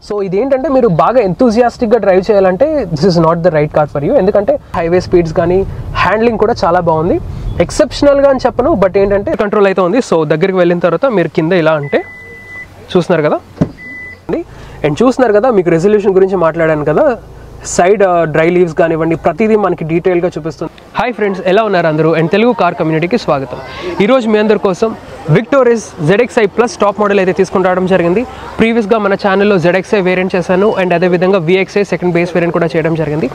So ఇదేంటంటే మీరు బాగా ఎంతూజియాస్టిక్గా డ్రైవ్ చేయాలంటే this is not the right car for you. ఎందుకంటే హైవే స్పీడ్స్ కానీ హ్యాండ్లింగ్ కూడా చాలా బాగుంది, ఎక్సెప్షనల్గా అని చెప్పను, బట్ ఏంటంటే కంట్రోల్ అయితే ఉంది. సో దగ్గరికి వెళ్ళిన తర్వాత మీరు కింద ఇలా అంటే చూస్తున్నారు కదా, అండ్ చూస్తున్నారు కదా మీకు రెజల్యూషన్ గురించి మాట్లాడాను కదా, సైడ్ డ్రై లీవ్స్ కానివ్వండి ప్రతిదీ మనకి డీటెయిల్గా చూపిస్తుంది. హాయ్ ఫ్రెండ్స్, ఎలా ఉన్నారు అందరూ? అండ్ తెలుగు కార్ కమ్యూనిటీకి స్వాగతం. ఈరోజు మీ అందరి కోసం victorious ZXi plus top model అయితే తీసుకుని రావడం జరిగింది. ప్రీవియస్గా మన ఛానల్లో ZXi వేరియంట్ చేశాను, అండ్ అదేవిధంగా VXi సెకండ్ బేస్ వేరియంట్ కూడా చేయడం జరిగింది.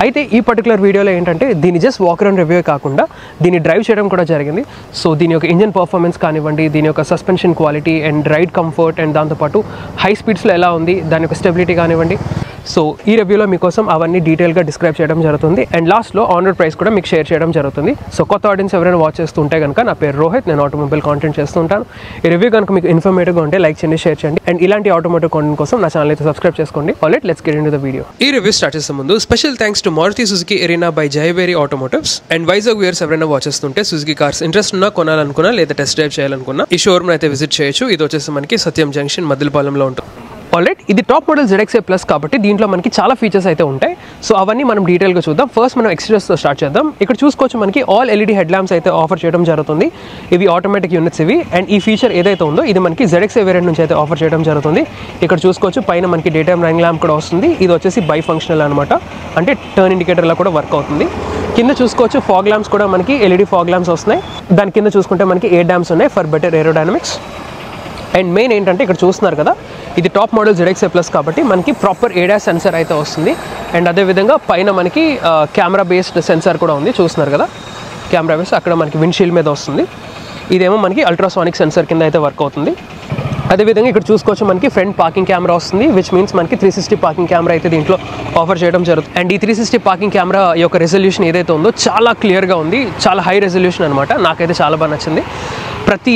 అయితే ఈ పర్టికులర్ వీడియోలో ఏంటంటే దీని జస్ట్ వాక్ అరౌండ్ రివ్యూ కాకుండా దీన్ని డ్రైవ్ చేయడం కూడా జరిగింది. సో దీని యొక్క ఇంజన్ పర్ఫార్మెన్స్ కానివ్వండి, దీని యొక్క suspension quality and ride comfort, and దాంతోపాటు హై స్పీడ్స్లో ఎలా ఉంది, దాని యొక్క స్టెబిలిటీ కానివ్వండి. సో ఈ రివ్యూలో మీకోసం అవన్నీ డీటెయిల్గా డిస్క్రైబ్ చేయడం జరుగుతుంది, అండ్ లాస్ట్లో ఆన్ రోడ్ ప్రైస్ కూడా మీకు షేర్ చేయడం జరుగుతుంది. సో కొత్త ఆడియన్స్ ఎవరైనా వాచ్ చేస్తుంటే కనుక, నా పేరు రోహిత్, నేను ఆటోమొబైల్ కాంటెంట్ చేస్తుంటాను. ఈ రివ్యూ కనుక మీకు ఇన్ఫర్మేటివ్గా ఉంటే లైక్ చేయండి, షేర్ చేయండి, అండ్ ఇలాంటి ఆటోమోటివ్ కాంటెంట్ కోసం నా ఛానల్ అయితే సబ్స్క్రైబ్ చేసుకోండి. All right, let's get into the video. ఈ రివ్యూ స్టార్ట్ చేసే ముందు special thanks to Maruti Suzuki Arena by Jayaveri Automotives and Vizag viewers ఎవరైనా వాచ్ చేస్తుంటే సుజుకి కార్స్ ఇంట్రెస్ట్ ఉన్నా, కొనాలనుకున్నా, లేదా టెస్ట్ డ్రైవ్ చేయాలనుకున్నా ఈ షోరూమ్ అయితే విజిట్ చేయొచ్చు. ఇది వచ్చేసి మనకి సత్యం జంక్షన్ మద్దిలపాలెంలో ఉంటుంది. ఆల్రైట్, ఇది టాప్ మోడల్ ZXi ప్లస్ కాబట్టి దీంట్లో మనకి చాలా ఫీచర్స్ అయితే ఉంటాయి. సో అవన్నీ మనం డీటెయిల్గా చూద్దాం. ఫస్ట్ మనం ఎక్స్టీరియర్స్తో స్టార్ట్ చేద్దాం. ఇక్కడ చూసుకోవచ్చు మనకి ఆల్ LED హెడ్ ల్యాంప్స్ అయితే ఆఫర్ చేయడం జరుగుతుంది. ఇవి ఆటోమేటిక్ యూనిట్స్ ఇవి, అండ్ ఈ ఫీచర్ ఏదైతే ఉందో ఇది మనకి ZXi వేరియంట్ నుంచి అయితే ఆఫర్ చేయడం జరుగుతుంది. ఇక్కడ చూసుకోవచ్చు పైన మనకి డే టైమ్ రన్నింగ్ ల్యాంప్ కూడా వస్తుంది. ఇది వచ్చేసి బై ఫంక్షనల్ అనమాట, అంటే టర్న్ ఇండికేటర్లా కూడా వర్క్ అవుతుంది. కింద చూసుకోవచ్చు ఫాగ్ ల్యాంప్స్ కూడా మనకి LED ఫాగ్ ల్యాంప్స్ వస్తున్నాయి. దాని కింద చూసుకుంటే మనకి ఎయిర్ డ్యామ్స్ ఉన్నాయి for better aerodynamics. And main ఏంటంటే ఇక్కడ చూస్తున్నారు కదా, ఇది టాప్ మోడల్ ZXi ప్లస్ కాబట్టి మనకి ప్రాపర్ ADAS సెన్సర్ అయితే వస్తుంది. అండ్ అదేవిధంగా పైన మనకి కెమెరా బేస్డ్ సెన్సార్ కూడా ఉంది. చూస్తున్నారు కదా, కెమెరా బేస్ అక్కడ మనకి విండ్షీల్డ్ మీద వస్తుంది. ఇదేమో మనకి అల్ట్రాసానిక్ సెన్సర్ కింద అయితే వర్క్ అవుతుంది. అదేవిధంగా ఇక్కడ చూసుకోవచ్చు మనకి ఫ్రంట్ పార్కింగ్ కెమెరా వస్తుంది, విచ్ మీన్స్ మనకి 360 పార్కింగ్ కెమెరా అయితే దీంట్లో ఆఫర్ చేయడం జరుగుతుంది. అండ్ ఈ 360 పార్కింగ్ కెమెరా యొక్క రెజల్యూషన్ ఏదైతే ఉందో చాలా క్లియర్గా ఉంది, చాలా హై రెజల్యూషన్ అనమాట. నాకైతే చాలా బాగా నచ్చింది. ప్రతి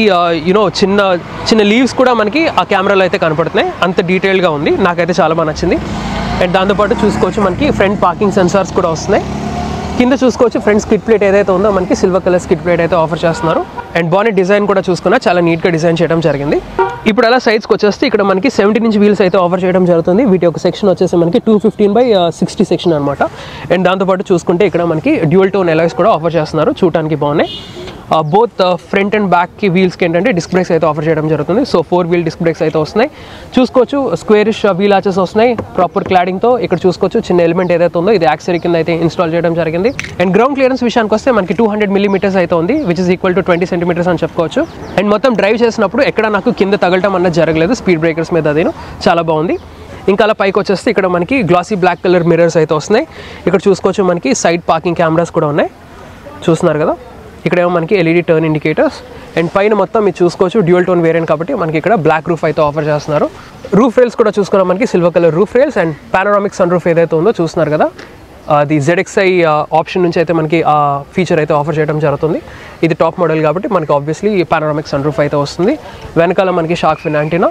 చిన్న చిన్న లీవ్స్ కూడా మనకి ఆ కెమెరాలో అయితే కనపడుతున్నాయి, అంత డీటెయిల్గా ఉంది. నాకైతే చాలా బాగా నచ్చింది. అండ్ దాంతోపాటు చూసుకోవచ్చు మనకి ఫ్రంట్ పార్కింగ్ సెన్సార్స్ కూడా వస్తున్నాయి. కింద చూసుకోవచ్చు ఫ్రంట్ స్కిడ్ ప్లేట్ ఏదైతే ఉందో మనకి సిల్వర్ కలర్ స్కిడ్ ప్లేట్ అయితే ఆఫర్ చేస్తున్నారు. అండ్ బానెట్ డిజైన్ కూడా చూసుకున్నా చాలా నీట్గా డిజైన్ చేయడం జరిగింది. ఇప్పుడు అలా సైజ్కి వచ్చేస్తే ఇక్కడ మనకి 17 ఇంచ్ వీల్స్ అయితే ఆఫర్ చేయడం జరుగుతుంది. వీటి యొక్క సెక్షన్ వచ్చేసి మనకి 215/60 సెక్షన్ అనమాట. అండ్ దాంతోపాటు చూసుకుంటే ఇక్కడ మనకి డ్యూయల్ టోన్ ఎలాయ్స్ కూడా ఆఫర్ చేస్తున్నారు, చూడటానికి బాగున్నాయి. బోత్ ఫ్రంట్ అండ్ బ్యాక్కి వీల్స్కి ఏంటంటే డిస్క్ బ్రేక్స్ అయితే ఆఫర్ చేయడం జరుగుతుంది. సో 4 వీల్ డిస్క్ బ్రేక్స్ అయితే వస్తున్నాయి. చూసుకోవచ్చు స్క్వేరిష్ వీల్ ఆర్చెస్ వస్తున్నాయి ప్రాపర్ క్లాడింగ్తో. ఇక్కడ చూసుకోవచ్చు చిన్న ఎలిమెంట్ ఏదైతే ఉందో ఇది యాక్సరీ కింద అయితే ఇన్స్టాల్ చేయడం జరిగింది. అండ్ గ్రౌండ్ క్లియరెన్స్ విషయానికి వస్తే మనకి 200 mm అయితే ఉంది, which is equal to 20 cm అని చెప్పుకోవచ్చు. అండ్ మొత్తం డ్రైవ్ చేసినప్పుడు ఎక్కడ నాకు కింద తగలటం అన్నది జరగలేదు, స్పీడ్ బ్రేకర్స్ మీద అదేను చాలా బాగుంది. ఇంకా అలా పైకి వచ్చేస్తే ఇక్కడ మనకి గ్లాసీ బ్లాక్ కలర్ మిర్రర్స్ అయితే వస్తున్నాయి. ఇక్కడ చూసుకోవచ్చు మనకి సైడ్ పార్కింగ్ కెమెరాస్ కూడా ఉన్నాయి, చూస్తున్నారు కదా. ఇక్కడేమో మనకి LED టర్న్ ఇండికేటర్స్. అండ్ పైన మొత్తం మీరు చూసుకోవచ్చు డ్యూయల్ టోన్ వేరియంట్ కాబట్టి మనకి ఇక్కడ బ్లాక్ రూఫ్ అయితే ఆఫర్ చేస్తున్నారు. రూఫ్ రైల్స్ కూడా చూసుకున్నాం మనకి silver colour roof rails. And panoramic sunroof ఏదైతే ఉందో చూస్తున్నారు కదా, అది ZXi ఆప్షన్ నుంచి అయితే మనకి ఆ ఫీచర్ అయితే ఆఫర్ చేయడం జరుగుతుంది. ఇది టాప్ మోడల్ కాబట్టి మనకి ఆబ్వియస్లీ పానోరామిక్ సన్ రూఫ్ అయితే వస్తుంది. వెనకాల మనకి షార్క్ ఫిన్ యాంటీనా.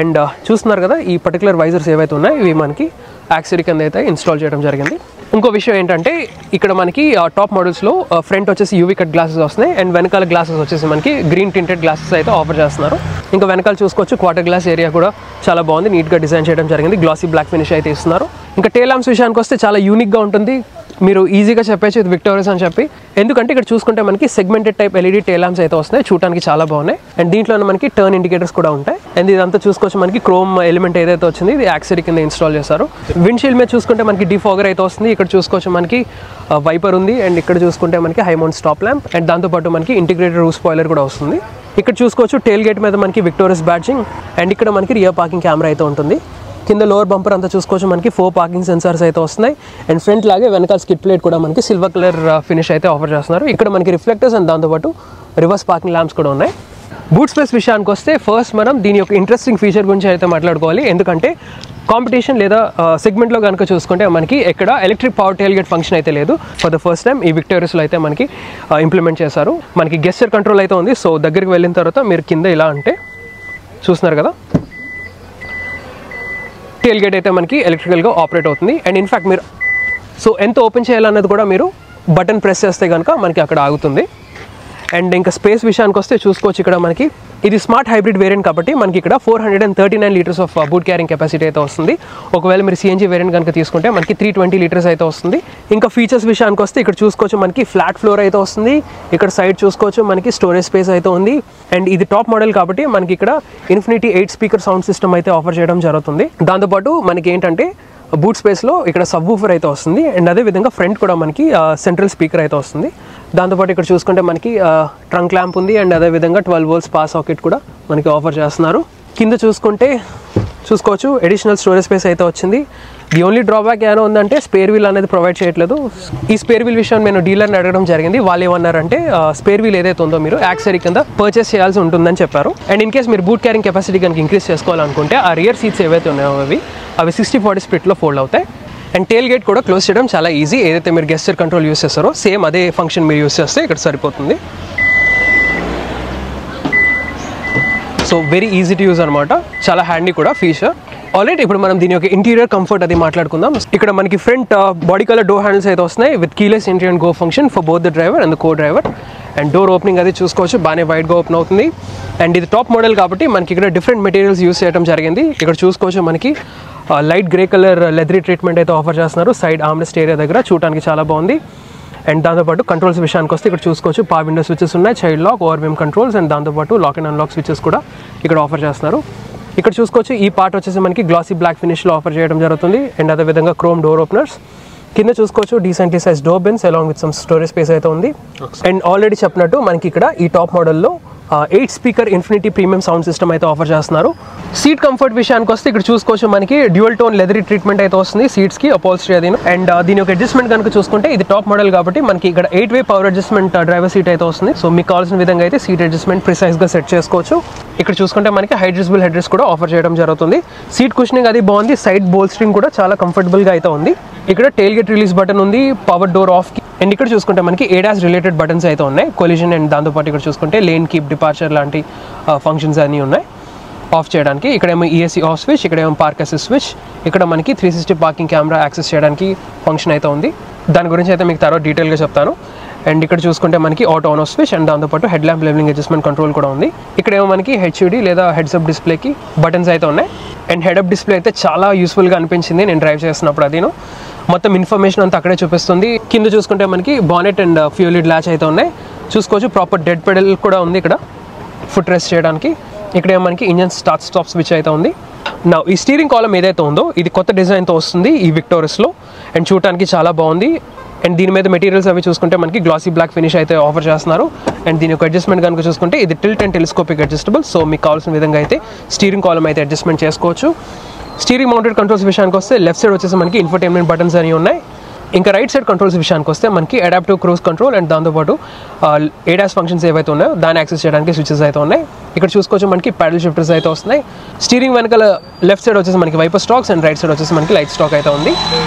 అండ్ చూస్తున్నారు కదా ఈ పర్టికులర్ వైజర్స్ ఏవైతే ఉన్నాయో ఇవి మనకి యాక్సరీ కింద అయితే ఇన్స్టాల్ చేయడం జరిగింది. ఇంకో విషయం ఏంటంటే ఇక్కడ మనకి టాప్ మోడల్స్లో ఫ్రంట్ వచ్చేసి UV కట్ గ్లాసెస్ వస్తున్నాయి, అండ్ వెనకాల గ్లాసెస్ వచ్చేసి మనకి గ్రీన్ టింటెడ్ గ్లాసెస్ అయితే ఆఫర్ చేస్తున్నారు. ఇంకా వెనకాల చూసుకోవచ్చు క్వార్టర్ గ్లాస్ ఏరియా కూడా చాలా బాగుంది, నీట్గా డిజైన్ చేయడం జరిగింది. గ్లాసీ బ్లాక్ ఫినిష్ అయితే ఇస్తున్నారు. ఇంకా టేల్ ల్యాంప్స్ విషయానికి వస్తే చాలా యూనిక్గా ఉంటుంది, మీరు ఈజీగా చెప్పచ్చు ఇది విక్టోరియస్ అని చెప్పి. ఎందుకంటే ఇక్కడ చూసుకుంటే మనకి సెగ్మెంటెడ్ టైప్ LED టేల్ ల్యాంప్స్ అయితే వస్తున్నాయి, చూడడానికి చాలా బాగున్నాయి. అండ్ దీంట్లోనే మనకి టర్న్ ఇండికేటర్స్ కూడా ఉంటాయి. అండ్ ఇదంతా చూసుకోవచ్చు మనకి క్రోమ్ ఎలిమెంట్ ఏదైతే వచ్చింది ఇది యాక్సరీ కింద ఇన్స్టాల్ చేశారు. విండ్షీల్డ్ మీద చూసుకుంటే మనకి డిఫాగర్ అయితే వస్తుంది. ఇక్కడ చూసుకోవచ్చు మనకి వైపర్ ఉంది. అండ్ ఇక్కడ చూసుకుంటే మనకి high mount stop lamp, and దాంతోపాటు మనకి ఇంటిగ్రేటెడ్ రూఫ్ స్పాయిలర్ కూడా వస్తుంది. ఇక్కడ చూసుకోవచ్చు టేల్ గేట్ మీద మనకి విక్టోరియస్ బ్యాడ్జింగ్. అండ్ ఇక్కడ మనకి రియర్ పార్కింగ్ కెమెరా అయితే ఉంటుంది. కింద లోవర్ బంపర్ అంతా చూసుకోవచ్చు మనకి 4 పార్కింగ్ సెన్సార్స్ అయితే వస్తున్నాయి. అండ్ ఫ్రంట్ లాగే వెనకాల స్కిడ్ ప్లేట్ కూడా మనకి సిల్వర్ కలర్ ఫినిష్ అయితే ఆఫర్ చేస్తున్నారు. ఇక్కడ మనకి రిఫ్లెక్టర్స్ అండ్ దాంతోపాటు రివర్స్ పార్కింగ్ ల్యాంప్స్ కూడా ఉన్నాయి. బూట్ స్పేస్ విషయానికి వస్తే ఫస్ట్ మనం దీని యొక్క ఇంట్రెస్టింగ్ ఫీచర్ గురించి అయితే మాట్లాడుకోవాలి. ఎందుకంటే కాంపిటీషన్ లేదా సెగ్మెంట్లో కనుక చూసుకుంటే మనకి ఎక్కడ electric power tail gate function అయితే లేదు. ఫర్ ద ఫస్ట్ టైం ఈ విక్టోరియస్లో అయితే మనకి ఇంప్లిమెంట్ చేశారు. మనకి గెస్చర్ కంట్రోల్ అయితే ఉంది. సో దగ్గరికి వెళ్ళిన తర్వాత మీరు కింద ఇలా అంటే చూస్తున్నారు కదా, టెయిల్ గేట్ అయితే మనకి ఎలక్ట్రికల్గా ఆపరేట్ అవుతుంది. అండ్ ఇన్ఫ్యాక్ట్ మీరు ఎంత ఓపెన్ చేయాలన్నది కూడా మీరు బటన్ ప్రెస్ చేస్తే కనుక మనకి అక్కడ ఆగుతుంది. అండ్ ఇంకా స్పేస్ విషయానికి వస్తే చూసుకోవచ్చు ఇక్కడ మనకి ఇది స్మార్ట్ హైబ్రిడ్ వేరియంట్ కాబట్టి మనకి ఇక్కడ 439 litres of boot carrying capacity అయితే వస్తుంది. ఒకవేళ మీరు సిఎన్జీ వేరియంట్ కనుక తీసుకుంటే మనకి 320 లీటర్స్ అయితే వస్తుంది. ఇంకా ఫీచర్స్ విషయానికి వస్తే ఇక్కడ చూసుకోవచ్చు మనకి ఫ్లాట్ ఫ్లోర్ అయితే వస్తుంది. ఇక్కడ సైడ్ చూసుకోవచ్చు మనకి స్టోరేజ్ స్పేస్ అయితే ఉంది. అండ్ ఇది టాప్ మోడల్ కాబట్టి మనకి ఇక్కడ ఇన్ఫినిటీ 8 స్పీకర్ సౌండ్ సిస్టమ్ అయితే ఆఫర్ చేయడం జరుగుతుంది. దాంతోపాటు మనకి ఏంటంటే బూట్ స్పేస్లో ఇక్కడ సబ్ వూఫర్ అయితే వస్తుంది. అండ్ అదేవిధంగా ఫ్రంట్ కూడా మనకి సెంట్రల్ స్పీకర్ అయితే వస్తుంది. దాంతోపాటు ఇక్కడ చూసుకుంటే మనకి ట్రంక్ ల్యాంప్ ఉంది. అండ్ అదేవిధంగా 12 volts పవర్ సాకెట్ కూడా మనకి ఆఫర్ చేస్తున్నారు. కింద చూసుకోవచ్చు అడిషనల్ స్టోరేజ్ స్పేస్ అయితే వచ్చింది. ది ఓన్లీ డ్రాబ్యాక్ ఏమైనా ఉందంటే స్పేర్ వీల్ అనేది ప్రొవైడ్ చేయట్లేదు. ఈ స్పేర్ వీల్ విషయం నేను డీలర్ని అడగడం జరిగింది. వాళ్ళు ఏమన్నారంటే స్పేర్ వీల్ ఏదైతే ఉందో మీరు యాక్సరీ కింద పర్చేస్ చేయాల్సి ఉంటుందని చెప్పారు. అండ్ ఇన్ కేస్ మీరు బూట్ క్యారింగ్ కెపాసిటీ కనుక ఇంక్రీజ్ చేసుకోవాలనుకుంటే ఆ రియర్ సీట్స్ ఏవైతే ఉన్నాయో అవి 60-40 స్ప్లిట్లో ఫోల్డ్ అవుతాయి. అండ్ టేల్ గేట్ కూడా క్లోజ్ చేయడం చాలా ఈజీ. ఏదైతే మీరు గెస్చర్ కంట్రోల్ యూస్ చేస్తారో సేమ్ అదే ఫంక్షన్ మీరు యూస్ చేస్తే ఇక్కడ సరిపోతుంది. So very easy to use అనమాట, చాలా హ్యాండీ కూడా ఫీచర్. ఆల్రైట్, ఇప్పుడు మనం దీని యొక్క ఇంటీరియర్ కంఫర్ట్ అది మాట్లాడుకుందాం. ఇక్కడ మనకి front body colour door handles అయితే వస్తున్నాయి with keyless entry and go function for both the driver and the co driver. And door opening అది చూసుకోవచ్చు బాగానే వైడ్గా ఓపెన్ అవుతుంది. అండ్ ఇది టాప్ మోడల్ కాబట్టి మనకి ఇక్కడ డిఫరెంట్ మెటీరియల్స్ యూస్ చేయడం జరిగింది. ఇక్కడ చూసుకోవచ్చు మనకి light grey colour leathery treatment అయితే ఆఫర్ చేస్తున్నారు. సైడ్ ఆర్మ్రెస్ట్ ఏరియా దగ్గర చూడడానికి చాలా బాగుంది. అండ్ దాంతోపాటు కంట్రోల్స్ విషయానికి వస్తే ఇక్కడ చూసుకోవచ్చు పవర్ విండో స్విచెస్ ఉన్నాయి, చైల్డ్ లాక్, ఓవర్వేమ్ కంట్రోల్స్ అండ్ దాంతోపాటు లాక్ అండ్ అన్లాక్ స్విచెస్ కూడా ఇక్కడ ఆఫర్ చేస్తున్నారు. ఇక్కడ చూసుకోవచ్చు ఈ పార్ట్ వచ్చేసి మనకి గ్లాసీ బ్లాక్ ఫినిష్లో ఆఫర్ చేయడం జరుగుతుంది. అండ్ అదేవిధంగా క్రోమ్ డోర్ ఓపెనర్స్. కింద చూసుకోవచ్చు decently size door bins along with some storage space అయితే ఉంది. అండ్ ఆల్రెడీ చెప్పినట్టు మనకి ఇక్కడ ఈ టాప్ మోడల్లో 8 speaker infinity premium sound system అయితే ఆఫర్ చేస్తున్నారు. సీట్ కంఫర్ట్ విషయానికి వస్తే ఇక్కడ చూసుకోవచ్చు మనకి డ్యూయల్ టోన్ లెదరీ ట్రీట్మెంట్ అయితే వస్తుంది సీట్స్కి అపోల్స్ట్రీ అది. అండ్ దీని యొక్క అడ్జస్ట్మెంట్ కనుక చూసుకుంటే ఇది టాప్ మోడల్ కాబట్టి మనకి ఇక్కడ 8-way power adjustment driver seat అయితే వస్తుంది. సో మీకు కావాల్సిన విధంగా అయితే సీట్ అడ్జస్ట్మెంట్ ప్రిసైజ్గా సెట్ చేసుకోవచ్చు. ఇక్కడ చూసుకుంటే మనకి హైడ్రస్బుల్ హెడ్ రెస్ట్ కూడా ఆఫర్ చేయడం జరుగుతుంది. సీట్ కుషనింగ్ అది బాగుంది. సైడ్ బోల్స్ట్రింగ్ కూడా చాలా కంఫర్టబుల్గా అయితే ఉంది. ఇక్కడ టెయిల్ గేట్ రిలీజ్ బటన్ ఉంది, పవర్ డోర్ ఆఫ్. అండ్ ఇక్కడ చూసుకుంటే మనకి ADAS రిలేటెడ్ బటన్స్ అయితే ఉన్నాయి, కొలిజన్ అండ్ దాంతోపాటు ఇక్కడ చూసుకుంటే లేన్ కీప్, డిపార్చర్ లాంటి ఫంక్షన్స్ అన్నీ ఉన్నాయి ఆఫ్ చేయడానికి. ఇక్కడేమో ESC ఆఫ్ స్విచ్, ఇక్కడేమో పార్క్ అసిస్ట్ స్విచ్, ఇక్కడ మనకి 360 పార్కింగ్ కెమెరా యాక్సెస్ చేయడానికి ఫంక్షన్ అయితే ఉంది. దాని గురించి అయితే మీకు తర్వాత డీటెయిల్గా చెప్తాను. అండ్ ఇక్కడ చూసుకుంటే మనకి auto on off switch and దాంతోపాటు head lamp levelling adjustment control కూడా ఉంది. ఇక్కడేమో మనకి HUD లేదా హెడ్సప్ డిస్ప్లేకి బటన్స్ అయితే ఉన్నాయి. అండ్ హెడ్ అప్ డిస్ప్లే అయితే చాలా యూస్ఫుల్గా అనిపించింది నేను డ్రైవ్ చేస్తున్నప్పుడు. అదేను మొత్తం ఇన్ఫర్మేషన్ అంతా అక్కడే చూపిస్తుంది. కింద చూసుకుంటే మనకి bonnet and fuel lid latch అయితే ఉన్నాయి. చూసుకోవచ్చు ప్రాపర్ డెడ్ పెడల్ కూడా ఉంది ఇక్కడ ఫుట్ రెస్ట్ చేయడానికి. ఇక్కడ మనకి ఇంజన్ స్టార్ట్ స్టాప్ స్విచ్ అయితే ఉంది. నా ఈ స్టీరింగ్ కాలమ్ ఏదైతే ఉందో ఇది కొత్త డిజైన్తో వస్తుంది ఈ విక్టోరస్లో. అండ్ చూడటానికి చాలా బాగుంది. అండ్ దీని మీద మెటీరియల్స్ అవి చూసుకుంటే మనకి గ్లాసీ బ్లాక్ ఫినిష్ అయితే ఆఫర్ చేస్తున్నారు. అండ్ దీని యొక్క అడ్జస్ట్మెంట్ కనుక చూసుకుంటే ఇది tilt and telescopic adjustable. So మీకు కావాల్సిన విధంగా అయితే స్టీరింగ్ కాలమ్ అయితే అడ్జస్ట్మెంట్ చేసుకోవచ్చు. స్టీరింగ్ మౌంటెడ్ కంట్రోల్స్ విషయానికి వస్తే లెఫ్ట్ సైడ్ వచ్చేసి మనకి ఇన్ఫోటైన్మెంట్ బటన్స్ అని ఉన్నాయి. ఇంకా రైట్ సైడ్ కంట్రోల్స్ విషయానికి వస్తే మనకి అడాప్టివ్ క్రూజ్ కంట్రోల్ అండ్ దాంతోపాటు ADAS ఫంక్షన్స్ ఏవైతే ఉన్నాయో దాన్ని యాక్సెస్ చేయడానికి స్విచెస్ అయితే ఉన్నాయి. ఇక్కడ చూసుకోవచ్చు మనకి ప్యాడల్ షిఫ్టర్స్ అయితే వస్తున్నాయి. స్టీరింగ్ వెనకాల లెఫ్ట్ సైడ్ వచ్చేసి మనకి wiper stalks and right side వచ్చేసి మనకి లైట్ స్టాక్ అయితే ఉంది.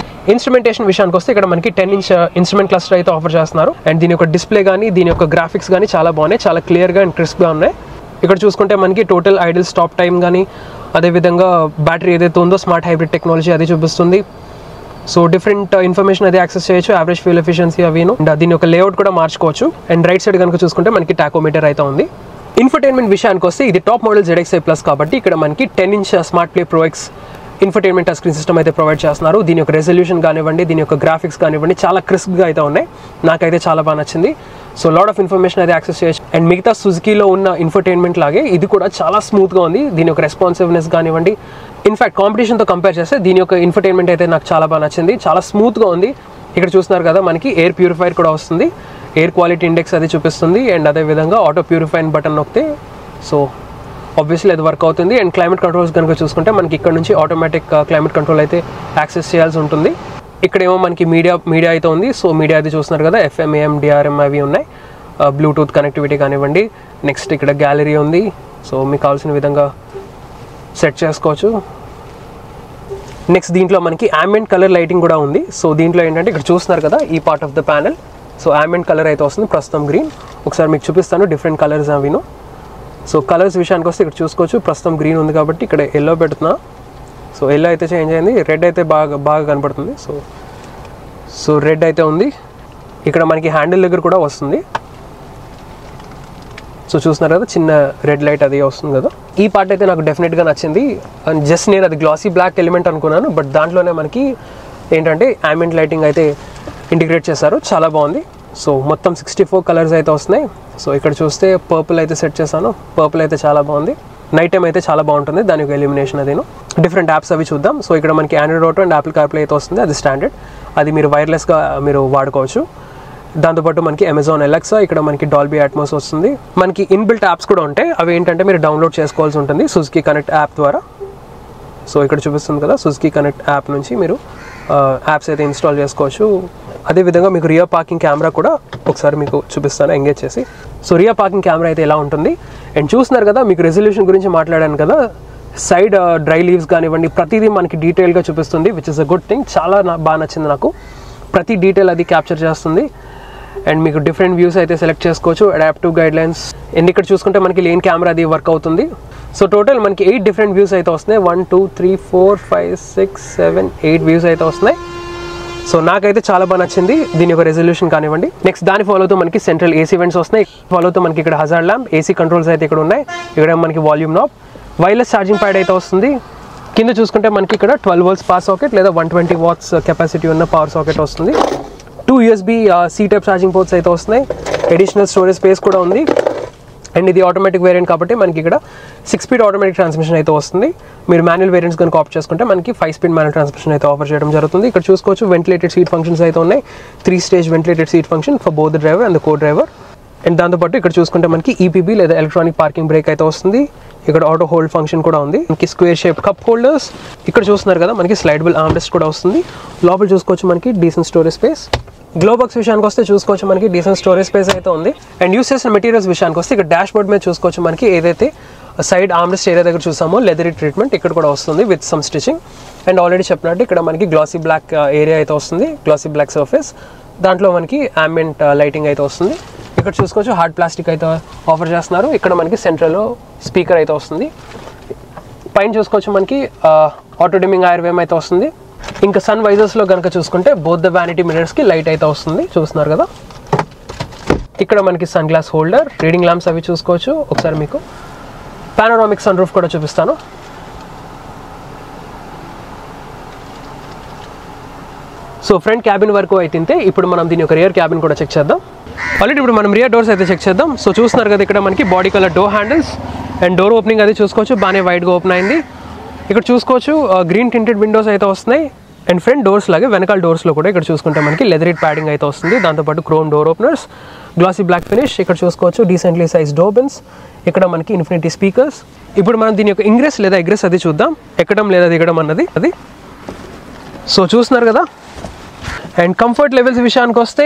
ఇన్స్ట్రుమెంటేషన్ విషయానికి వస్తే ఇక్కడ మనకి 10-inch ఇన్స్ట్రుమెంట్ క్లస్టర్ అయితే ఆఫర్ చేస్తున్నారు. అండ్ దీని యొక్క డిస్ప్లే కానీ దీని యొక్క గ్రాఫిక్స్ కానీ చాలా బాగున్నాయి, చాలా క్లియర్గా అండ్ క్రిస్ప్గా ఉన్నాయి. ఇక్కడ చూసుకుంటే మనకి టోటల్ ఐడిల్ స్టాప్ టైం కానీ అదేవిధంగా బ్యాటరీ ఏదైతే ఉందో స్మార్ట్ హైబ్రిడ్ టెక్నాలజీ అది చూపిస్తుంది. సో డిఫరెంట్ ఇన్ఫర్మేషన్ అది యాక్సెస్ చేయొచ్చు, యావరేజ్ ఫ్యూల్ ఎఫిషియన్సీ అవిను. అండ్ దీని యొక్క లేఅవుట్ కూడా మార్చుకోవచ్చు. అండ్ రైట్ సైడ్ కనుక చూసుకుంటే మనకి టాకోమీటర్ అయితే ఉంది. ఇన్ఫర్టైన్మెంట్ విషయానికి వస్తే ఇది టాప్ మోడల్ ZXi Plus కాబట్టి ఇక్కడ మనకి 10-inch smart play Pro X infotainment touch screen system అయితే ప్రొవైడ్ చేస్తున్నారు. దీని యొక్క రెజల్యూషన్ కానివ్వండి, దీని యొక్క గ్రాఫిక్స్ కానివ్వండి చాలా క్రిస్ప్గా అయితే ఉన్నాయి. నాకైతే చాలా బాగా నచ్చింది. సో లాట్ ఆఫ్ ఇన్ఫర్మేషన్ అయితే యాక్సెస్ చేయొచ్చు. అండ్ మిగతా సుజుకీలో ఉన్న ఇన్ఫర్టైన్మెంట్ లాగే ఇది కూడా చాలా స్మూత్గా ఉంది. దీని యొక్క రెస్పాన్సివ్నెస్ కానివ్వండి, ఇన్ఫాక్ట్ కాంపిటీషన్తో కంపేర్ చేస్తే దీని యొక్క ఇన్ఫర్టైన్మెంట్ అయితే నాకు చాలా బాగా నచ్చింది. చాలా స్మూత్గా ఉంది. ఇక్కడ చూస్తున్నారు కదా మనకి ఎయిర్ ప్యూరిఫైర్ కూడా వస్తుంది, ఎయిర్ క్వాలిటీ ఇండెక్స్ అది చూపిస్తుంది. అండ్ అదేవిధంగా ఆటో ప్యూరిఫైన్ బటన్ నొక్కితే సో ఆబ్వియస్లీ అది వర్క్ అవుతుంది. అండ్ క్లైమేట్ కంట్రోల్స్ కనుక చూసుకుంటే మనకి ఇక్కడ నుంచి ఆటోమేటిక్ క్లైమేట్ కంట్రోల్ అయితే యాక్సెస్ చేయాల్సి ఉంటుంది. ఇక్కడేమో మనకి మీడియా అయితే ఉంది. సో మీడియా అది చూస్తున్నారు కదా, FM, AM, DRM అవి ఉన్నాయి. బ్లూటూత్ కనెక్టివిటీ కానివ్వండి. నెక్స్ట్ ఇక్కడ గ్యాలరీ ఉంది. సో మీకు కావాల్సిన విధంగా సెట్ చేసుకోవచ్చు. నెక్స్ట్ దీంట్లో మనకి ambient కలర్ లైటింగ్ కూడా ఉంది. సో దీంట్లో ఏంటంటే ఇక్కడ చూస్తున్నారు కదా ఈ part of the panel. So ambient colour అయితే వస్తుంది, ప్రస్తుతం గ్రీన్. ఒకసారి మీకు చూపిస్తాను డిఫరెంట్ కలర్స్ అవిను. సో కలర్స్ విషయానికి వస్తే ఇక్కడ చూసుకోవచ్చు ప్రస్తుతం గ్రీన్ ఉంది కాబట్టి ఇక్కడ ఎల్లో పెడుతున్నా. సో ఎల్లో అయితే చేంజ్ అయింది, రెడ్ అయితే బాగా కనపడుతుంది. సో రెడ్ అయితే ఉంది. ఇక్కడ మనకి హ్యాండిల్ దగ్గర కూడా వస్తుంది. సో చూస్తున్నారు కదా చిన్న రెడ్ లైట్ అది వస్తుంది కదా. ఈ పార్ట్ అయితే నాకు డెఫినెట్గా నచ్చింది. అండ్ జస్ట్ నేను అది గ్లాసీ బ్లాక్ ఎలిమెంట్ అనుకున్నాను, బట్ దాంట్లోనే మనకి ఏంటంటే ambient లైటింగ్ అయితే ఇంటిగ్రేట్ చేశారు, చాలా బాగుంది. సో మొత్తం 64 కలర్స్ అయితే వస్తున్నాయి. సో ఇక్కడ చూస్తే పర్పుల్ అయితే సెట్ చేశాను, పర్పుల్ అయితే చాలా బాగుంది. నైట్ టైం అయితే చాలా బాగుంటుంది దాని యొక్క ఎలిమినేషన్ అదేను. డిఫరెంట్ యాప్స్ అవి చూద్దాం. సో ఇక్కడ మనకి Android auto and Apple CarPlay అయితే వస్తుంది, అది స్టాండర్డ్, అది మీరు వైర్లెస్గా మీరు వాడుకోవచ్చు. దాంతోపాటు మనకి అమెజాన్ ఎలక్సా, ఇక్కడ మనకి డాల్బీ అట్మాస్ వస్తుంది. మనకి ఇన్బిల్ట్ యాప్స్ కూడా ఉంటాయి, అవి ఏంటంటే మీరు డౌన్లోడ్ చేసుకోవాల్సి ఉంటుంది సుజుకి కనెక్ట్ యాప్ ద్వారా. సో ఇక్కడ చూపిస్తుంది కదా సుజుకి కనెక్ట్ యాప్ నుంచి మీరు యాప్స్ అయితే ఇన్స్టాల్ చేసుకోవచ్చు. అదేవిధంగా మీకు రియర్ పార్కింగ్ కెమెరా కూడా ఒకసారి మీకు చూపిస్తాను ఎంగేజ్ చేసి. సో రియర్ పార్కింగ్ కెమెరా అయితే ఎలా ఉంటుంది. అండ్ చూస్తున్నారు కదా మీకు రెజల్యూషన్ గురించి మాట్లాడాను కదా, సైడ్ డ్రై లీవ్స్ కానివ్వండి ప్రతిదీ మనకి డీటెయిల్గా చూపిస్తుంది, which is a good thing. చాలా బాగా నచ్చింది నాకు, ప్రతి డీటెయిల్ అది క్యాప్చర్ చేస్తుంది. అండ్ మీకు డిఫరెంట్ వ్యూస్ అయితే సెలెక్ట్ చేసుకోవచ్చు, అడాప్టివ్ గైడ్లైన్స్. అండ్ ఇక్కడ చూసుకుంటే మనకి లేన్ కెమెరా అది వర్క్ అవుతుంది. సో టోటల్ మనకి 8 డిఫరెంట్ వ్యూస్ అయితే వస్తున్నాయి. 1 2 3 4 5 6 7 8 వ్యూస్ అయితే వస్తున్నాయి. సో నాకైతే చాలా బాగా నచ్చింది దీని యొక్క రెజల్యూషన్ కానివ్వండి. నెక్స్ట్ దాని ఫాలో అవుతూ మనకి సెంట్రల్ ఏసీ వెంట్స్ వస్తున్నాయి. ఫాలో అవుతూ మనకి ఇక్కడ హజార్డ్ ల్యాంప్, ఏసీ కంట్రోల్స్ అయితే ఇక్కడ ఉన్నాయి. ఇక్కడ మనకి volume knob, wireless charging pad అయితే వస్తుంది. కింద చూసుకుంటే మనకి ఇక్కడ 12 volts పవర్ సాకెట్ లేదా 120 watts కెపాసిటీ ఉన్న పవర్ సాకెట్ వస్తుంది. 2 USB C type charging ports అయితే వస్తున్నాయి. అడిషనల్ స్టోరేజ్ స్పేస్ కూడా ఉంది. అండ్ ఇది ఆటోమేటిక్ వేరియంట్ కాబట్టి మనకి ఇక్కడ 6 speed ఆటోమేటిక్ ట్రాన్స్మిషన్ అయితే వస్తుంది. మీరు మాన్యువల్ వేరియంట్స్ కనుక ఆప్ట్ చేసుకుంటే మనకి 5 speed మాన్యువల్ ట్రాన్స్మిషన్ అయితే ఆఫర్ చేయడం జరుగుతుంది. ఇక్కడ చూసుకోవచ్చు వెంటిలేటెడ్ సీట్ ఫంక్షన్స్ అయితే ఉన్నాయి. 3 stage ventilated seat function for both the driver and the co driver. And దాంతోపాటు ఇక్కడ చూసుకుంటే మనకి EPB లేదా ఎలక్ట్రానిక్ పార్కింగ్ బ్రేక్ అయితే వస్తుంది. ఇక్కడ ఆటో హోల్డ్ ఫంక్షన్ కూడా ఉంది. మనకి స్క్వేర్ షేప్ కప్ హోల్డర్స్, ఇక్కడ చూస్తున్నారు కదా మనకి స్లైడబుల్ ఆర్మ్రెస్ట్ కూడా వస్తుంది. లోపల చూసుకోవచ్చు మనకి decent storage space. Glow box విషయానికి వస్తే చూసుకోవచ్చు మనకి డీసెంట్ స్టోరేజ్ స్పేస్ అయితే ఉంది. అండ్ యూస్ చేసిన మెటీరియల్స్ విషయానికి వస్తే ఇక్కడ డాష్ బోర్డ్ మీద చూసుకోవచ్చు మనకి ఏదైతే సైడ్ ఆర్మ్రెస్ట్ ఏరియా దగ్గర చూసామో లెదరీ ట్రీట్మెంట్ ఇక్కడ కూడా వస్తుంది with some stitching. And already చెప్పినట్టు ఇక్కడ మనకి గ్లాసీ బ్లాక్ ఏరియా అయితే వస్తుంది, గ్లాసీ బ్లాక్ సర్ఫేస్. దాంట్లో మనకి ambient లైటింగ్ అయితే వస్తుంది. ఇక్కడ చూసుకోవచ్చు హార్డ్ ప్లాస్టిక్ అయితే ఆఫర్ చేస్తున్నారు. ఇక్కడ మనకి సెంట్రల్లో స్పీకర్ అయితే వస్తుంది. పైన చూసుకోవచ్చు మనకి ఆటో డిమ్మింగ్ ఐర్ వేమ్ అయితే వస్తుంది. ఇంకా సన్ వైజర్స్లో కనుక చూసుకుంటే బోత్ ద వ్యానిటీ మిరర్స్కి లైట్ అయితే వస్తుంది, చూస్తున్నారు కదా. ఇక్కడ మనకి sunglass holder, reading lamps అవి చూసుకోవచ్చు. ఒకసారి మీకు పానోరామిక్ సన్ రూఫ్ కూడా చూపిస్తాను. సో ఫ్రంట్ క్యాబిన్ వరకు అయితే ఇప్పుడు మనం దీని యొక్క రియర్ క్యాబిన్ కూడా చెక్ చేద్దాం. ఆల్రెడీ ఇప్పుడు మనం రియర్ డోర్స్ అయితే చెక్ చేద్దాం. సో చూస్తున్నారు కదా ఇక్కడ మనకి body colour door handles and door opening అది చూసుకోవచ్చు, బాగానే వైడ్గా ఓపెన్ అయింది. ఇక్కడ చూసుకోవచ్చు గ్రీన్ టింటెడ్ విండోస్ అయితే వస్తున్నాయి. అండ్ ఫ్రంట్ డోర్స్ లాగే వెనకాల డోర్స్లో కూడా ఇక్కడ చూసుకుంటే మనకి లెదరీడ్ ప్యాడింగ్ అయితే వస్తుంది. దాంతోపాటు chrome door openers, glossy black finish. ఇక్కడ చూసుకోవచ్చు డీసెంట్లీ సైజ్ డోర్ బిన్స్. ఇక్కడ మనకి ఇన్ఫినిటీ స్పీకర్స్. ఇప్పుడు మనం దీని యొక్క ఇంగ్రెస్ లేదా ఎగ్రెస్ అది చూద్దాం, ఎక్కడం లేదా దిగడం అన్నది అది. సో చూస్తున్నారు కదా. అండ్ కంఫర్ట్ లెవెల్స్ విషయానికి వస్తే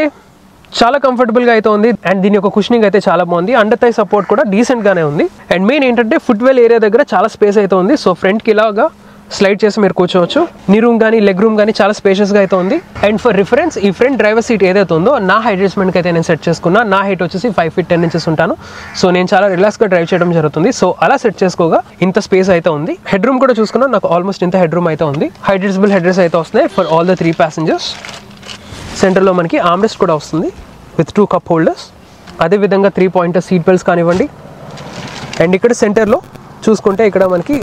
చాలా కంఫర్టబుల్గా అయితే ఉంది. అండ్ దీని యొక్క కుషనింగ్ అయితే చాలా బాగుంది. అండర్ థై సపోర్ట్ కూడా డీసెంట్గానే ఉంది. అండ్ మెయిన్ ఏంటంటే ఫుట్వెల్ ఏరియా దగ్గర చాలా స్పేస్ అయితే ఉంది. సో ఫ్రంట్కి ఇలాగా స్లైడ్ చేసి మీరు కూర్చోవచ్చు. నీ రూమ్ కానీ లెగ్ రూమ్ కానీ చాలా స్పేషియస్గా అయితే ఉంది. అండ్ ఫర్ రిఫరెన్స్ ఈ ఫ్రంట్ డ్రైవర్ సీట్ ఏదైతే ఉందో నా హైట్ అడ్జస్ట్మెంట్కి అయితే నేను సెట్ చేసుకున్నా. నా హైట్ వచ్చేసి 5 feet 10 inches ఉంటాను. సో నేను చాలా రిలాక్స్గా డ్రైవ్ చేయడం జరుగుతుంది. సో అలా సెట్ చేసుకోగా ఇంత స్పేస్ అయితే ఉంది. హెడ్ రూమ్ కూడా చూసుకున్నా నాకు ఆల్మోస్ట్ ఇంత హెడ్ రూమ్ అయితే ఉంది. హైట్ అడ్జస్టబుల్ హెడ్ రెస్ట్ అయితే వస్తున్నాయి ఫర్ ఆల్ ద 3 passengers. సెంటర్లో మనకి ఆర్మ్రెస్ట్ కూడా వస్తుంది విత్ 2 cup holders. అదేవిధంగా 3-pointer సీట్ బెల్ట్స్ కానివ్వండి. అండ్ ఇక్కడ సెంటర్లో చూసుకుంటే ఇక్కడ మనకి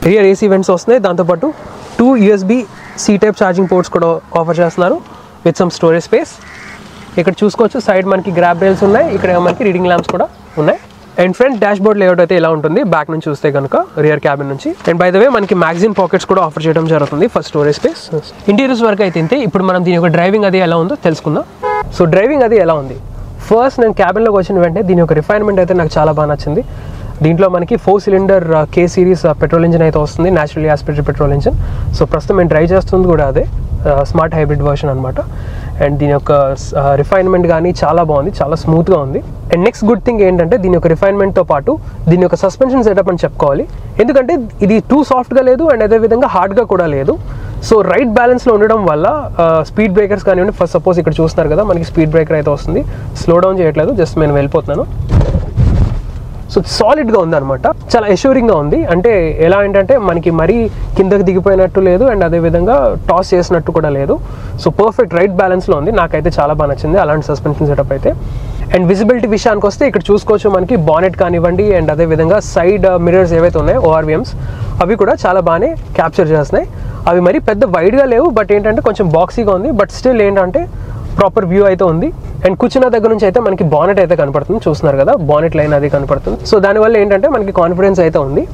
రియర్ ఏసీ వెంట్స్ వస్తున్నాయి. దాంతోపాటు 2 USB C type charging ports కూడా ఆఫర్ చేస్తున్నారు విత్ సమ్ స్టోరేజ్ స్పేస్. ఇక్కడ చూసుకోవచ్చు సైడ్ మనకి గ్రాబ్ రైల్స్ ఉన్నాయి. ఇక్కడ మనకి రీడింగ్ ల్యాంప్స్ కూడా ఉన్నాయి. And front dash board layout అయితే ఇలా ఉంటుంది బ్యాక్ నుంచి చూస్తే కనుక రియర్ క్యాబిన్ నుంచి. అండ్ బై ద వే మనకి మ్యాగజైన్ పాకెట్స్ కూడా ఆఫర్ చేయడం జరుగుతుంది ఫర్ స్టోరేజ్ స్పేస్. ఇంటీరియర్స్ వరకు అయితే ఇంతే. ఇప్పుడు మనం దీని యొక్క డ్రైవింగ్ అది ఎలా ఉందో తెలుసుకుందాం. సో డ్రైవింగ్ అది ఎలా ఉంది. ఫస్ట్ నేను క్యాబిన్లోకి వచ్చిన వెంటనే దీని యొక్క రిఫైన్మెంట్ అయితే నాకు చాలా బాగా నచ్చింది. దీంట్లో మనకి 4-cylinder K series petrol engine అయితే వస్తుంది, naturally aspirated petrol engine. So ప్రస్తుతం నేను డ్రైవ్ చేస్తుంది కూడా అదే స్మార్ట్ హైబ్రిడ్ వర్షన్ అనమాట. అండ్ దీని యొక్క రిఫైన్మెంట్ కానీ చాలా బాగుంది, చాలా స్మూత్గా ఉంది. అండ్ నెక్స్ట్ గుడ్ థింగ్ ఏంటంటే దీని యొక్క రిఫైన్మెంట్తో పాటు దీని యొక్క సస్పెన్షన్ సెటప్ అని చెప్పుకోవాలి. ఎందుకంటే ఇది టూ సాఫ్ట్గా లేదు అండ్ అదేవిధంగా హార్డ్గా కూడా లేదు. సో రైట్ బ్యాలెన్స్లో ఉండడం వల్ల స్పీడ్ బ్రేకర్స్ కానివ్వండి, ఫస్ట్ సపోజ్ ఇక్కడ చూస్తున్నారు కదా మనకి స్పీడ్ బ్రేకర్ అయితే వస్తుంది, స్లో డౌన్ చేయట్లేదు, జస్ట్ నేను వెళ్ళిపోతున్నాను. సో సాలిడ్గా ఉంది అనమాట, చాలా ఎష్యూరింగ్గా ఉంది. అంటే ఎలా ఏంటంటే మనకి మరీ కిందకి దిగిపోయినట్టు లేదు అండ్ అదేవిధంగా టాస్ చేసినట్టు కూడా లేదు. సో పర్ఫెక్ట్ రైట్ బ్యాలెన్స్లో ఉంది. నాకైతే చాలా బాగా నచ్చింది అలాంటి సస్పెన్షన్ సెటప్ అయితే. అండ్ విజిబిలిటీ విషయానికి వస్తే ఇక్కడ చూసుకోవచ్చు మనకి బానెట్ కానివ్వండి అండ్ అదేవిధంగా సైడ్ మిర్రర్స్ ఏవైతే ఉన్నాయో ORVMs అవి కూడా చాలా బాగానే క్యాప్చర్ చేస్తున్నాయి. అవి మరి పెద్ద వైడ్గా లేవు, బట్ ఏంటంటే కొంచెం బాక్సీగా ఉంది, బట్ స్టిల్ ఏంటంటే ప్రాపర్ వ్యూ అయితే ఉంది. అండ్ కూర్చున్న దగ్గర నుంచి అయితే మనకి బానెట్ అయితే కనపడుతుంది, చూస్తున్నారు కదా బానెట్ లైన్ అది కనపడుతుంది. సో దానివల్ల ఏంటంటే మనకి కాన్ఫిడెన్స్ అయితే ఉంది.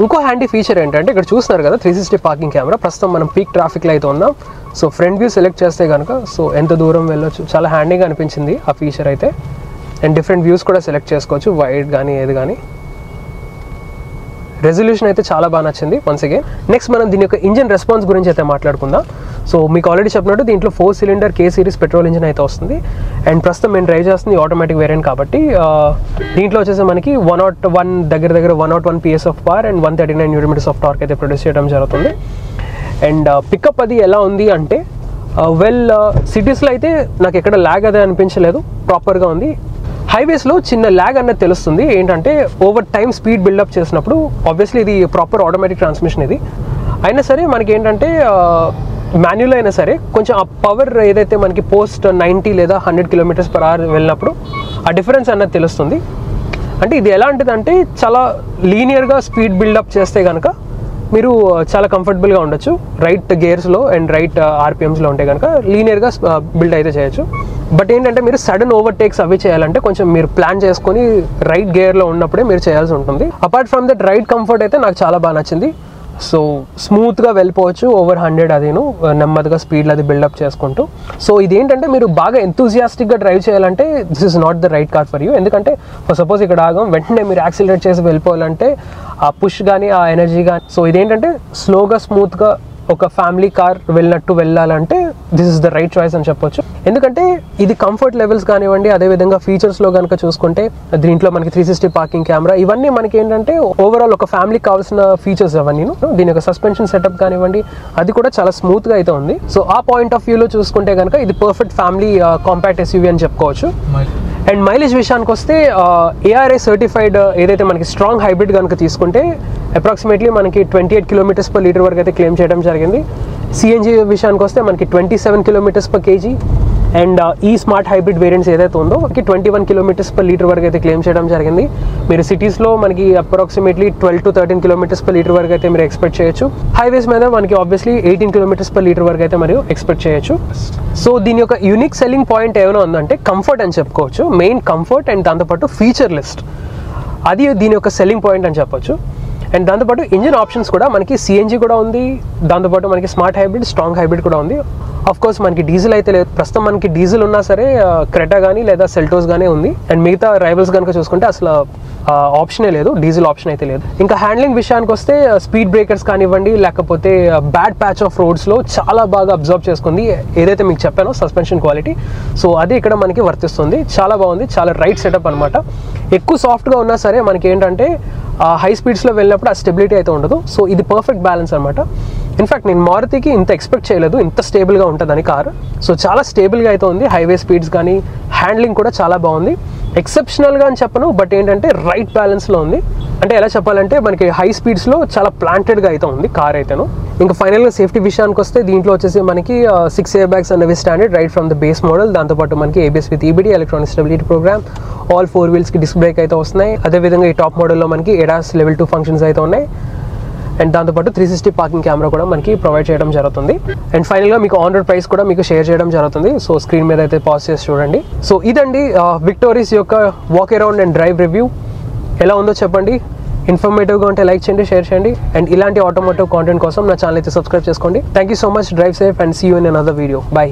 ఇంకో హ్యాండీ ఫీచర్ ఏంటంటే ఇక్కడ చూస్తున్నారు కదా 360 పార్కింగ్ కెమెరా. ప్రస్తుతం మనం పీక్ ట్రాఫిక్లో అయితే ఉన్నాం. సో ఫ్రంట్ వ్యూ సెలెక్ట్ చేస్తే కనుక సో ఎంత దూరం వెళ్ళొచ్చు, చాలా హ్యాండీగా అనిపించింది ఆ ఫీచర్ అయితే. అండ్ డిఫరెంట్ వ్యూస్ కూడా సెలెక్ట్ చేసుకోవచ్చు, వైడ్ కానీ ఏది కానీ. రెజల్యూషన్ అయితే చాలా బాగా నచ్చింది వన్స్ అగైన్. నెక్స్ట్ మనం దీని యొక్క ఇంజిన్ రెస్పాన్స్ గురించి అయితే మాట్లాడుకుందాం. సో మీకు ఆల్రెడీ చెప్పినట్టు దీంట్లో 4 cylinder K series petrol engine అయితే వస్తుంది. అండ్ ప్రస్తుతం మేము డ్రైవ్ చేస్తుంది ఆటోమేటిక్ వేరియంట్ కాబట్టి దీంట్లో వచ్చేసి మనకి 101 దగ్గర 101 PS of power and 139 Nm of torque అయితే ప్రొడ్యూస్ చేయడం జరుగుతుంది. అండ్ పికప్ అది ఎలా ఉంది అంటే సిటీస్లో అయితే నాకు ఎక్కడ ల్యాగ్ అదే అనిపించలేదు, ప్రాపర్గా ఉంది. హైవేస్లో చిన్న ల్యాగ్ అన్నది తెలుస్తుంది. ఏంటంటే ఓవర్ టైం స్పీడ్ బిల్డప్ చేసినప్పుడు ఆబ్వియస్లీ ఇది ప్రాపర్ ఆటోమేటిక్ ట్రాన్స్మిషన్ ఇది అయినా సరే మనకి ఏంటంటే మాన్యువల్ అయినా సరే కొంచెం ఆ పవర్ ఏదైతే మనకి పోస్ట్ 90 లేదా 100 km/h వెళ్ళినప్పుడు ఆ డిఫరెన్స్ అన్నది తెలుస్తుంది. అంటే ఇది ఎలాంటిదంటే చాలా లీనియర్గా స్పీడ్ బిల్డప్ చేస్తే కనుక మీరు చాలా కంఫర్టబుల్గా ఉండొచ్చు. రైట్ గేర్స్లో అండ్ రైట్ RPMsలో ఉంటే కనుక లీనియర్గా బిల్డ్ అయితే చేయొచ్చు. బట్ ఏంటంటే మీరు సడన్ ఓవర్టేక్స్ అవి చేయాలంటే కొంచెం మీరు ప్లాన్ చేసుకొని రైట్ గేర్లో ఉన్నప్పుడే మీరు చేయాల్సి ఉంటుంది. Apart from that ride comfort అయితే నాకు చాలా బాగా నచ్చింది. సో స్మూత్గా వెళ్ళిపోవచ్చు ఓవర్ 100 అదేను నెమ్మదిగా స్పీడ్లో అది బిల్డప్ చేసుకుంటూ. సో ఇదేంటంటే మీరు బాగా ఎంతూజియాస్టిక్గా డ్రైవ్ చేయాలంటే this is not the right car for you. ఎందుకంటే సపోజ్ ఇక్కడ ఆగం వెంటనే మీరు యాక్సిలరేట్ చేసి వెళ్ళిపోవాలంటే ఆ పుష్ కానీ ఆ ఎనర్జీ కానీ. సో ఇదేంటంటే స్లోగా స్మూత్గా ఒక ఫ్యామిలీ కార్ వెళ్ళినట్టు వెళ్ళాలంటే this is the right choice అని చెప్పొచ్చు. ఎందుకంటే ఇది కంఫర్ట్ లెవెల్స్ కానివ్వండి, అదేవిధంగా ఫీచర్స్లో కనుక చూసుకుంటే దీంట్లో మనకి 360 పార్కింగ్ కెమెరా ఇవన్నీ మనకి ఏంటంటే ఓవరాల్ ఒక ఫ్యామిలీకి కావాల్సిన ఫీచర్స్ అవన్నీ. దీని యొక్క సస్పెన్షన్ సెటప్ కానివ్వండి అది కూడా చాలా స్మూత్గా అయితే ఉంది. సో ఆ పాయింట్ ఆఫ్ వ్యూలో చూసుకుంటే కనుక ఇది పర్ఫెక్ట్ ఫ్యామిలీ కాంపాక్ట్ SUV అని చెప్పుకోవచ్చు. అండ్ మైలేజ్ విషయానికి వస్తే ARA సర్టిఫైడ్ ఏదైతే మనకి స్ట్రాంగ్ హైబ్రిడ్ కనుక తీసుకుంటే అప్రాక్సిమేట్లీ మనకి 28 km/L వరకు అయితే క్లెయిమ్ చేయడం జరిగింది. CNG విషయానికి వస్తే మనకి 27 km/kg. అండ్ ఈ స్మార్ట్ హైబ్రిడ్ వేరియంట్స్ ఏదైతే ఉందో మనకి 21 km/L వరకు అయితే క్లెయిమ్ చేయడం జరిగింది. మీరు సిటీస్లో మనకి అప్రాక్సిమేట్లీ 12 to 13 km/L వరకు అయితే మీరు ఎక్స్పెక్ట్ చేయొచ్చు. హైవేస్ మీద మనకి ఆబ్వియస్లీ 18 km/L వరకు అయితే మీరు ఎక్స్పెక్ట్ చేయొచ్చు. సో దీని యొక్క యూనిక్ సెల్లింగ్ పాయింట్ ఏమైనా ఉందంటే కంఫర్ట్ అని చెప్పుకోవచ్చు. మెయిన్ కంఫర్ట్ అండ్ దాంతోపాటు ఫీచర్ లిస్ట్ అది దీని యొక్క సెల్లింగ్ పాయింట్ అని చెప్పొచ్చు. అండ్ దాంతోపాటు ఇంజిన్ ఆప్షన్స్ కూడా మనకి CNG కూడా ఉంది, దాంతోపాటు మనకి స్మార్ట్ హైబ్రిడ్ స్ట్రాంగ్ హైబ్రిడ్ కూడా ఉంది. ఆఫ్ కోర్స్ మనకి డీజిల్ అయితే లేదు ప్రస్తుతం. మనకి డీజిల్ ఉన్నా సరే క్రెటా కానీ లేదా సెల్టోస్ కానీ ఉంది. అండ్ మిగతా రైవల్స్ కనుక చూసుకుంటే అసలు ఆప్షనే లేదు, డీజిల్ ఆప్షన్ అయితే లేదు. ఇంకా హ్యాండ్లింగ్ విషయానికి వస్తే స్పీడ్ బ్రేకర్స్ కానివ్వండి లేకపోతే బ్యాడ్ ప్యాచ్ ఆఫ్ రోడ్స్లో చాలా బాగా అబ్జర్వ్ చేసుకుంది ఏదైతే మీకు చెప్పానో సస్పెన్షన్ క్వాలిటీ. సో అది ఇక్కడ మనకి వర్తిస్తుంది, చాలా బాగుంది, చాలా రైట్ సెటప్ అనమాట. ఎక్కువ సాఫ్ట్గా ఉన్నా సరే మనకి ఏంటంటే హై స్పీడ్స్లో వెళ్ళినప్పుడు ఆ స్టెబిలిటీ అయితే ఉండదు. సో ఇది పర్ఫెక్ట్ బ్యాలెన్స్ అనమాట. ఇన్ఫ్యాక్ట్ నేను మారుతికి ఇంత ఎక్స్పెక్ట్ చేయలేదు ఇంత స్టేబుల్గా ఉంటుందని కారు. సో చాలా స్టేబుల్గా అయితే ఉంది. హైవే స్పీడ్స్ కానీ హ్యాండ్లింగ్ కూడా చాలా బాగుంది. ఎక్సెప్షనల్గా అని చెప్పను, బట్ ఏంటంటే రైట్ బ్యాలెన్స్లో ఉంది. అంటే ఎలా చెప్పాలంటే మనకి హై స్పీడ్స్లో చాలా ప్లాంటెడ్గా అయితే ఉంది కార్ అయితేను. ఇంకా ఫైనల్గా సేఫ్టీ విషయానికి వస్తే దీంట్లో వచ్చేసి మనకి 6 airbags అనేవి standard right from the base model. దాంతోపాటు మనకి ABS with EBD electronic stability programme, all 4 wheelsకి డిస్క్ బ్రేక్ అయితే వస్తున్నాయి. అదేవిధంగా ఈ టాప్ మోడల్లో మనకి ADAS Level 2 ఫంక్షన్స్ అయితే ఉన్నాయి. అండ్ దాంతోపాటు 360 పార్కింగ్ కెమెరా కూడా మనకి ప్రొవైడ్ చేయడం జరుగుతుంది. అండ్ ఫైనల్గా మీకు ఆన్ రోడ్ ప్రైస్ కూడా మీకు షేర్ చేయడం జరుగుతుంది. సో స్క్రీన్ మీద అయితే పాజ్ చేసి చూడండి. సో ఇదండి విక్టోరీస్ యొక్క walk around and drive review. ఎలా ఉందో చెప్పండి. ఇన్ఫర్మేటివ్గా ఉంటే లైక్ చేయండి, షేర్ చేయండి. అండ్ ఇలాంటి ఆటోమోటివ్ కాంటెంట్ కోసం నా ఛానల్ అయితే సబ్స్క్రైబ్ చేసుకోండి. Thank you so much. Drive safe and see you in another video. By.